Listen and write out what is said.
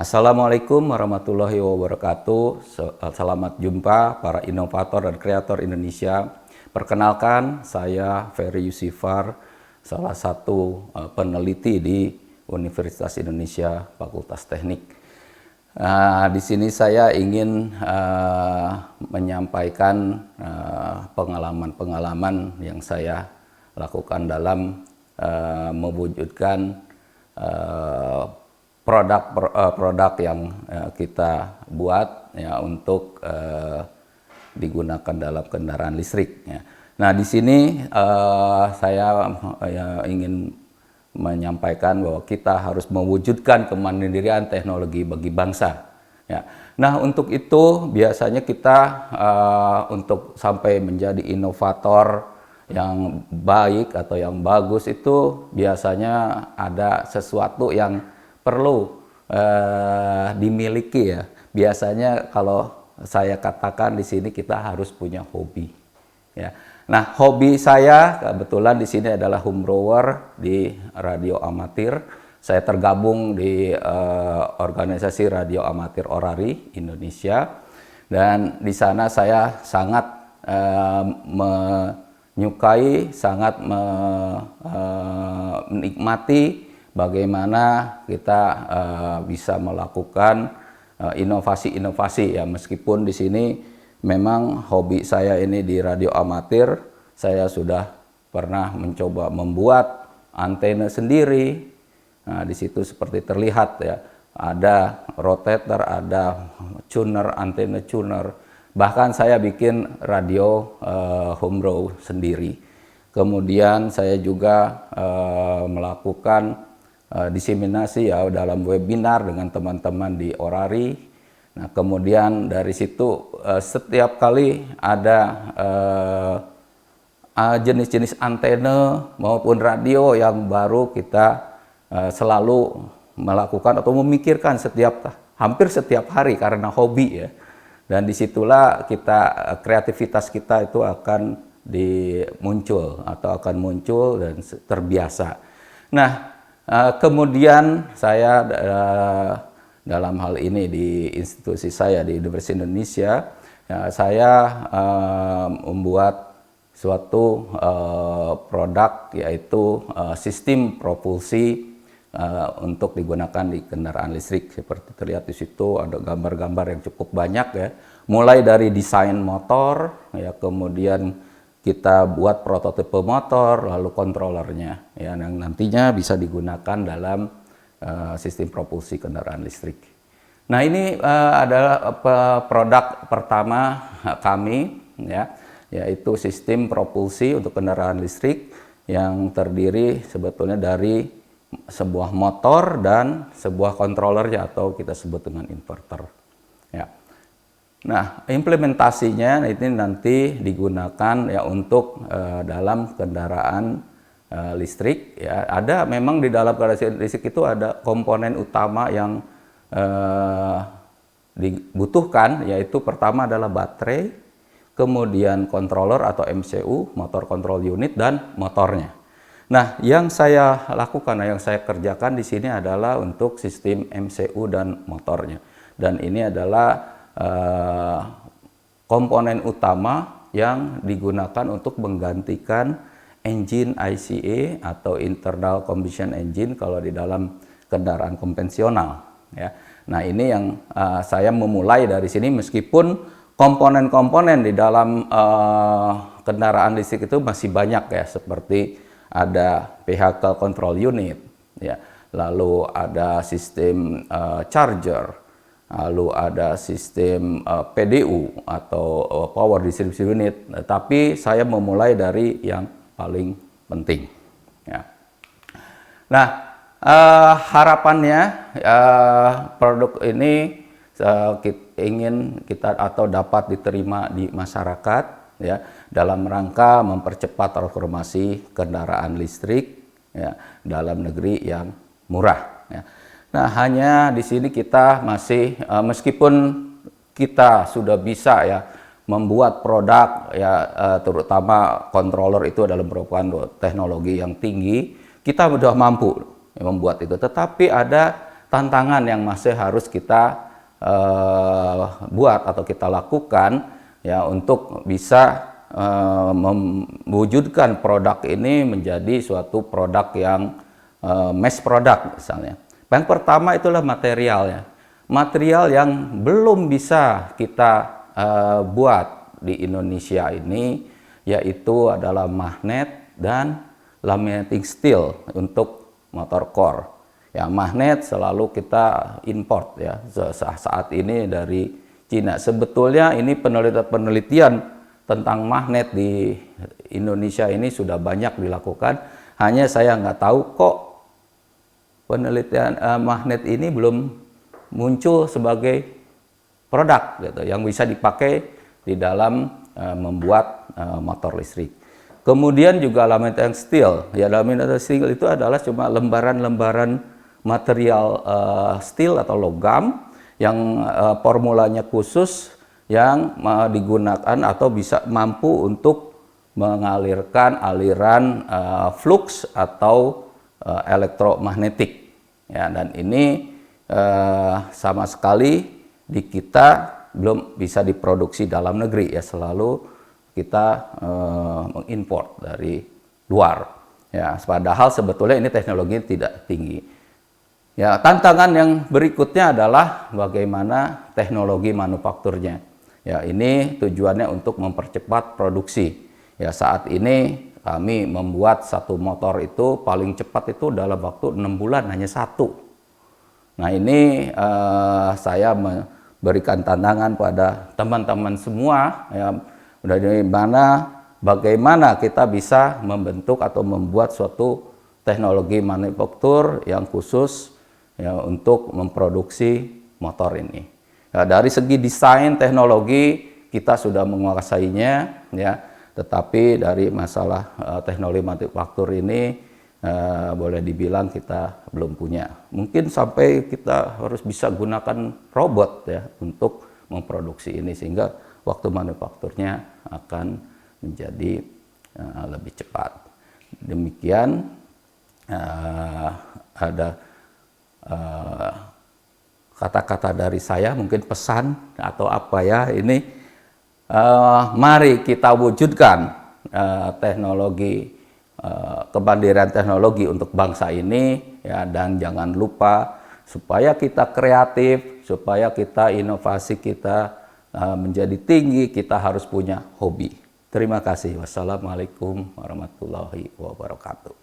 Assalamualaikum warahmatullahi wabarakatuh. Selamat jumpa para inovator dan kreator Indonesia. Perkenalkan, saya Ferry Yusifar, salah satu peneliti di Universitas Indonesia Fakultas Teknik. Di sini saya ingin menyampaikan pengalaman-pengalaman yang saya lakukan dalam mewujudkan produk yang kita buat ya untuk digunakan dalam kendaraan listrik ya. Nah, di sini saya ingin menyampaikan bahwa kita harus mewujudkan kemandirian teknologi bagi bangsa ya. Nah, untuk itu biasanya kita untuk sampai menjadi inovator yang baik atau yang bagus itu biasanya ada sesuatu yang perlu dimiliki ya. Biasanya kalau saya katakan di sini kita harus punya hobi ya. Nah, hobi saya kebetulan di sini adalah homebrewer di radio amatir. Saya tergabung di organisasi radio amatir Orari Indonesia, dan di sana saya sangat menyukai, sangat menikmati bagaimana kita bisa melakukan inovasi-inovasi ya. Meskipun di sini memang hobi saya ini di radio amatir, saya sudah pernah mencoba membuat antena sendiri. Nah, di situ seperti terlihat ya, ada rotator, ada tuner, antena tuner. Bahkan saya bikin radio homebrew sendiri. Kemudian saya juga melakukan diseminasi ya dalam webinar dengan teman-teman di Orari. Nah, kemudian dari situ setiap kali ada jenis-jenis antena maupun radio yang baru, kita selalu melakukan atau memikirkan hampir setiap hari karena hobi ya. Dan disitulah kreativitas kita itu akan muncul dan terbiasa. Nah, kemudian saya dalam hal ini di institusi saya di Universitas Indonesia, ya, saya membuat suatu produk, yaitu sistem propulsi untuk digunakan di kendaraan listrik. Seperti terlihat di situ ada gambar-gambar yang cukup banyak ya. Mulai dari desain motor ya, kemudian kita buat prototipe motor, lalu kontrolernya ya, yang nantinya bisa digunakan dalam sistem propulsi kendaraan listrik. Nah, ini adalah produk pertama kami ya, yaitu sistem propulsi untuk kendaraan listrik yang terdiri sebetulnya dari sebuah motor dan sebuah kontrolernya atau kita sebut dengan inverter ya. Nah, implementasinya ini nanti digunakan ya untuk dalam kendaraan listrik ya. Ada memang di dalam kendaraan listrik itu ada komponen utama yang dibutuhkan, yaitu pertama adalah baterai, kemudian controller atau MCU, motor control unit, dan motornya. Nah, yang saya lakukan, yang saya kerjakan di sini adalah untuk sistem MCU dan motornya. Dan ini adalah komponen utama yang digunakan untuk menggantikan engine ICE atau internal combustion engine kalau di dalam kendaraan konvensional ya. Nah, ini yang saya memulai dari sini, meskipun komponen-komponen di dalam kendaraan listrik itu masih banyak ya, seperti ada vehicle control unit ya, lalu ada sistem charger, lalu ada sistem PDU atau power distribution unit. Tapi saya memulai dari yang paling penting ya. Nah, harapannya produk ini ingin kita atau dapat diterima di masyarakat ya, dalam rangka mempercepat transformasi kendaraan listrik ya, dalam negeri yang murah ya. Nah, hanya di sini kita masih meskipun kita sudah bisa ya membuat produk ya, terutama controller itu adalah merupakan teknologi yang tinggi, kita sudah mampu ya membuat itu. Tetapi ada tantangan yang masih harus kita buat atau kita lakukan ya untuk bisa mewujudkan produk ini menjadi suatu produk yang mass product misalnya. Yang pertama itulah materialnya. Material yang belum bisa kita buat di Indonesia ini yaitu adalah magnet dan laminating steel untuk motor core. Ya, magnet selalu kita import ya saat ini dari Cina. Sebetulnya ini penelitian tentang magnet di Indonesia ini sudah banyak dilakukan. Hanya saya nggak tahu kok penelitian magnet ini belum muncul sebagai produk gitu, yang bisa dipakai di dalam membuat motor listrik. Kemudian juga laminating steel. Ya, laminating steel itu adalah cuma lembaran-lembaran material steel atau logam yang formulanya khusus yang digunakan atau bisa mampu untuk mengalirkan aliran flux atau elektromagnetik. Ya, dan ini sama sekali di kita belum bisa diproduksi dalam negeri ya, selalu kita mengimpor dari luar. Ya, padahal sebetulnya ini teknologi tidak tinggi. Ya, tantangan yang berikutnya adalah bagaimana teknologi manufakturnya. Ya, ini tujuannya untuk mempercepat produksi. Ya, saat ini kami membuat satu motor itu paling cepat itu dalam waktu 6 bulan hanya satu. Nah, ini saya memberikan tantangan pada teman-teman semua ya, bagaimana kita bisa membentuk atau membuat suatu teknologi manufaktur yang khusus ya, untuk memproduksi motor ini. Ya, dari segi desain teknologi kita sudah menguasainya ya, tetapi dari masalah teknologi manufaktur ini boleh dibilang kita belum punya. Mungkin sampai kita harus bisa gunakan robot ya untuk memproduksi ini sehingga waktu manufakturnya akan menjadi lebih cepat. Demikian ada kata-kata dari saya, mungkin pesan atau apa ya ini, mari kita wujudkan teknologi kemandirian teknologi untuk bangsa ini ya, dan jangan lupa supaya kita kreatif, supaya kita inovasi kita menjadi tinggi, kita harus punya hobi. Terima kasih. Wassalamualaikum warahmatullahi wabarakatuh.